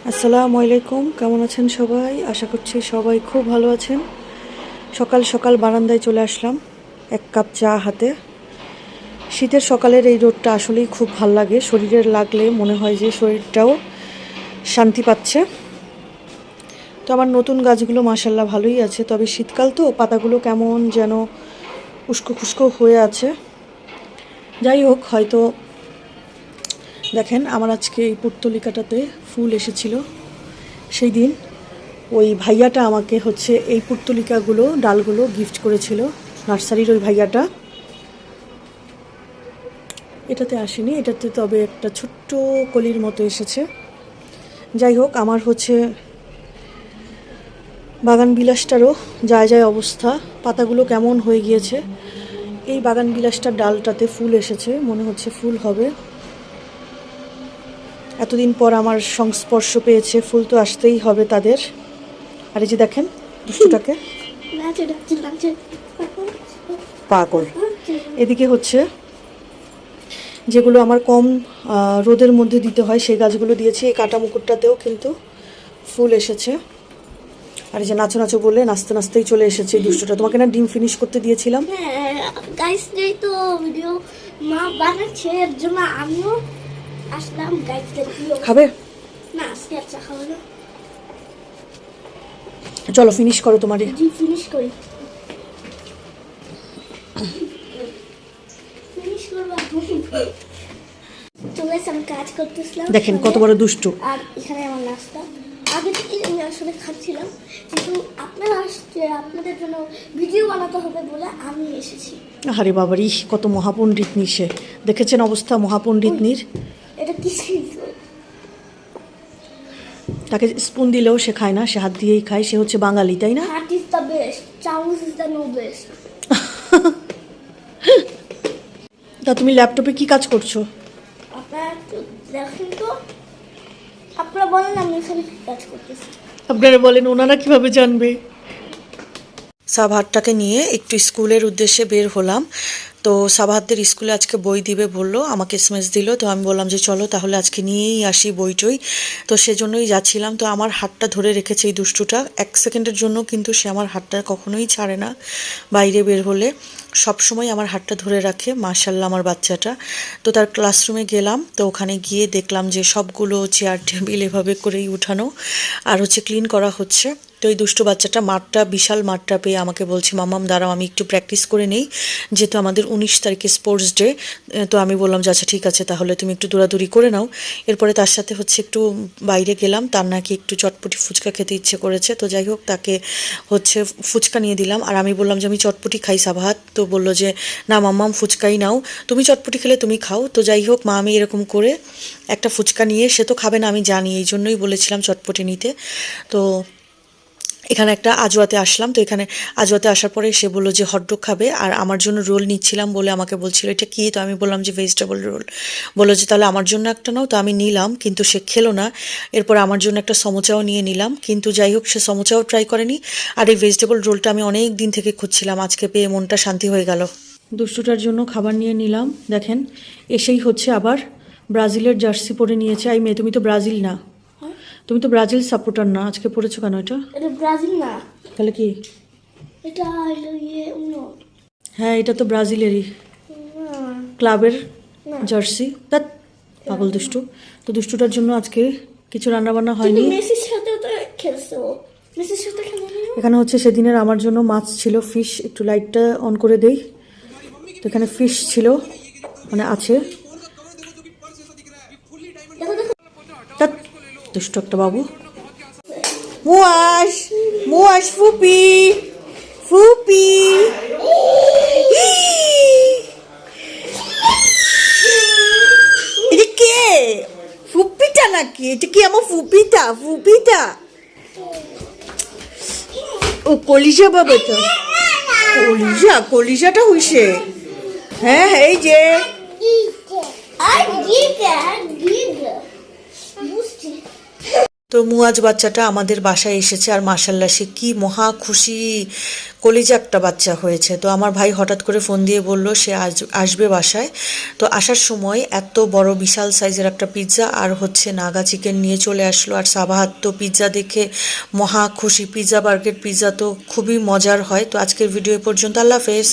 আসসালামু আলাইকুম, কেমন আছেন সবাই? আশা করছি সবাই খুব ভালো আছেন। সকাল সকাল বারান্দায় চলে আসলাম এক কাপ চা হাতে। শীতের সকালের এই রোদটা আসলেই খুব ভাল লাগে, শরীরের লাগলে মনে হয় যে শরীরটাও শান্তি পাচ্ছে। তো আমার নতুন গাছগুলো মাশাল্লাহ ভালোই আছে, তবে শীতকাল তো পাতাগুলো কেমন যেন উস্কো খুস্কো হয়ে আছে। যাই হোক, হয়তো দেখেন আমার আজকে এই পুর্তলিকাটাতে ফুল এসেছিল। সেই দিন ওই ভাইয়াটা আমাকে এই পুর্তলিকাগুলো ডালগুলো গিফট করেছিল, নার্সারির ওই ভাইয়াটা। এটাতে আসেনি, এটাতে তবে একটা ছোট্ট কলির মতো এসেছে। যাই হোক, আমার বাগান বিলাসটারও যায় যায় অবস্থা, পাতাগুলো কেমন হয়ে গিয়েছে। এই বাগান বিলাসটার ডালটাতে ফুল এসেছে, মনে হচ্ছে ফুল হবে। এতদিন পর আমার সংস্পর্শ পেয়েছে, ফুল তো আসতেই হবে তাদের। আর এই যে দেখেন দুষ্টুটাকে, পাগল। এদিকে যেগুলো আমার কম রোদের মধ্যে দিতে হয় সেই গাছগুলো দিয়েছি। এই কাটা মুকুটটাতেও কিন্তু ফুল এসেছে। আর এই যে নাচো নাচো বলে নাচতে নাচতেই চলে এসেছে এই দুষ্টুটা। তোমাকে না ডিম ফিনিশ করতে দিয়েছিলাম। গাইস নেই তো ভিডিও মা বানাচ্ছে, এর জন্য আমিও আসলাম। গাইস খাবে না? আজকে আচ্ছা খাবো না। চলো ফিনিশ করো তোমারই। জি ফিনিশ করি। ফিনিশ করব। চলে আমি কাজ করতেছিলাম। দেখেন কত বড় দুষ্টু। আর এখানে আমার নাস্তা আগে থেকে আমি আসলে খাচ্ছিলাম, কিন্তু আপনারা আসছে, আপনাদের জন্য ভিডিও বানাতে হবে বলে আমি এসেছি। আরে বাবারি, কত মহাপণ্ডিতনি সে! দেখেছেন অবস্থা মহাপণ্ডিতনির। এটা কি? তাকে স্পুন দিলেও সে খায় না, সে হাত দিয়েই খায়। সে হচ্ছে বাঙালি, তাই না? হাত ইজ দ্য বেস্ট, চামচ ইজ দ্য নো বেস্ট। তা তুমি ল্যাপটপে কি কাজ করছো? আপনারা দেখেন তো, আপনারা বলেন আমি এখানে কি কাজ করতেছি। আপনারা বলেন, ওনারা কিভাবে জানবে? সাবাহাতটাকে নিয়ে একটু স্কুলের উদ্দেশ্যে বের হলাম। তো সাবাহাতদের স্কুলে আজকে বই দিবে বললো, আমাকে এসএমএস দিল। তো আমি বললাম যে চলো তাহলে আজকে নিয়েই আসি বইটই। তো সেজন্যই যাচ্ছিলাম। তো আমার হাতটা ধরে রেখেছে এই দুষ্টুটা, এক সেকেন্ডের জন্য কিন্তু সে আমার হাতটা কখনোই ছাড়ে না। বাইরে বের হলে সবসময় আমার হাতটা ধরে রাখে, মাশাল্লাহ আমার বাচ্চাটা। তো তার ক্লাসরুমে গেলাম, তো ওখানে গিয়ে দেখলাম যে সবগুলো চেয়ার টেবিল এভাবে করেই উঠানো আর ক্লিন করা হচ্ছে। তো এই দুষ্টু বাচ্চাটা বিশাল মাঠটা পেয়ে আমাকে বলছে, মাম্মাম দাঁড়াও আমি একটু প্র্যাকটিস করে নেই, যেহেতু আমাদের 19 তারিখে স্পোর্টস ডে। তো আমি বললাম যে আচ্ছা ঠিক আছে, তাহলে তুমি একটু দৌড়াদৌড়ি করে নাও। এরপরে তার সাথে একটু বাইরে গেলাম, তার নাকি একটু চটপটি ফুচকা খেতে ইচ্ছে করেছে। তো যাই হোক, তাকে ফুচকা নিয়ে দিলাম। আর আমি বললাম যে আমি চটপটি খাই সাবাহাত। তো বললো যে না মাম্মাম ফুচকাই নাও, তুমি চটপটি খেলে তুমি খাও। তো যাই হোক, মা আমি এরকম করে একটা ফুচকা নিয়ে, সে তো খাবে না আমি জানি, এই জন্যই বলেছিলাম চটপটি নিতে। তো এখানে একটা আজওয়াতে আসলাম। তো এখানে আজওয়াতে আসার পরে সে বললো যে হটডগ খাবে, আর আমার জন্য রোল নিচ্ছিলাম বলে আমাকে বলছিল এটা কী। তো আমি বললাম যে ভেজিটেবল রোল। বললো যে তাহলে আমার জন্য একটা নাও। তো আমি নিলাম, কিন্তু সে খেলো না। এরপর আমার জন্য একটা সমোচাও নিয়ে নিলাম, কিন্তু যাই হোক সে সমোচাও ট্রাই করেনি। আর এই ভেজিটেবল রোলটা আমি অনেক দিন থেকে খুঁজছিলাম, আজকে পেয়ে মনটা শান্তি হয়ে গেল। দুষ্টুটার জন্য খাবার নিয়ে নিলাম। দেখেন এসেই আবার ব্রাজিলের জার্সি পরে নিয়েছে। এই মেয়ে, তুমি তো ব্রাজিল না, তুমি তো ব্রাজিল সাপোর্টার না, আজকে পড়েছো কেন এটা? এটা ব্রাজিল না, তাহলে কি এটা? হ্যাঁ, এটা তো ব্রাজিলেরই ক্লাবের জার্সি। তা পাগল দুষ্টু। তো দুষ্টুটার জন্য আজকে কিছু রান্নাবান্না হয়নি। মেসির সাথে তো খেলছে ও, মেসির সাথে খেলেনি। এখানে সেদিনের আমার জন্য মাছ ছিল, ফিশ। একটু লাইটটা অন করে দেই। তো এখানে ফিশ ছিল, আছে। দুষ্ট একটা বাবু। মুয়াশ মুয়াশ ফুপি ফুপি। এটা কে? ফুপিটা নাকি? এটা কি আমার ফুপিটা? ফুপিটা ও কলিজা বাবা, তো কলিজাটা হইছে। হ্যাঁ এই যে তো মুয়াজ বাচ্চাটা আমাদের বাসায় এসেছে আর মাশাল্লাহ সে কি মহা খুশি, কলিজা একটা বাচ্চা হয়েছে। তো আমার ভাই হঠাৎ করে ফোন দিয়ে বলল সে আসবে বাসায়। তো আসার সময় এত বড় বিশাল সাইজের একটা পিৎজা আর হচ্ছে নাগা চিকেন নিয়ে চলে আসলো। আর সাবাহাত তো পিৎজা দেখে মহা খুশি। পিৎজা বার্গের পিৎজা তো খুবই মজার হয়। তো আজকের ভিডিও এ পর্যন্ত, আল্লাহ হাফেজ।